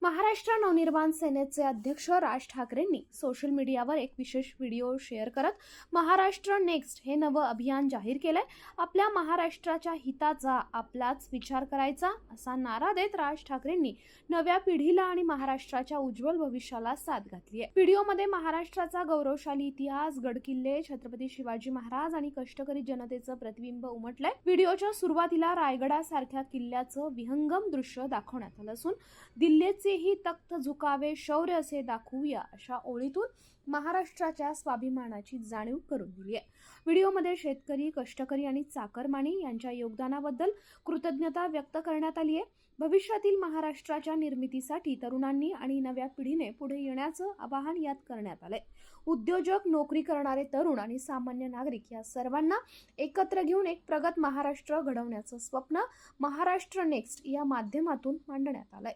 महाराष्ट्र नवनिर्माण सेनेचे अध्यक्ष राज ठाकरेंनी सोशल मीडियावर एक विशेष व्हिडिओ शेअर करत महाराष्ट्र नेक्स्ट हे नवं अभियान जाहीर केलंय. आपल्या महाराष्ट्राच्या हिताचा आपलाच विचार करायचा असा नारा देत राज ठाकरेंनी नव्या पिढीला आणि महाराष्ट्राच्या उज्ज्वल भविष्याला साथ घातली आहे. व्हिडिओमध्ये महाराष्ट्राचा गौरवशाली इतिहास, गडकिल्ले, छत्रपती शिवाजी महाराज आणि कष्टकरी जनतेचं प्रतिबिंब उमटलंय. व्हिडिओच्या सुरुवातीला रायगडासारख्या किल्ल्याचं विहंगम दृश्य दाखवण्यात आलं असून दिल्लीचे ही तख्त झुकावे शौर्य असे दाखवूया अशा ओळीतून महाराष्ट्राच्या स्वाभिमानाची जाणीव करून दिली आहे. व्हिडिओमध्ये शेतकरी, कष्टकरी आणि चाकरमानी यांच्या योगदानाबद्दल कृतज्ञता व्यक्त करण्यात आली आहे. भविष्यातील महाराष्ट्राच्या निर्मितीसाठी तरुणांनी आणि नव्या पिढीने पुढे येण्याचं आवाहन यात करण्यात आलंय. उद्योजक, नोकरी करणारे तरुण आणि सामान्य नागरिक या सर्वांना एकत्र घेऊन एक प्रगत महाराष्ट्र घडवण्याचं स्वप्न महाराष्ट्र नेक्स्ट या माध्यमातून मांडण्यात आलंय.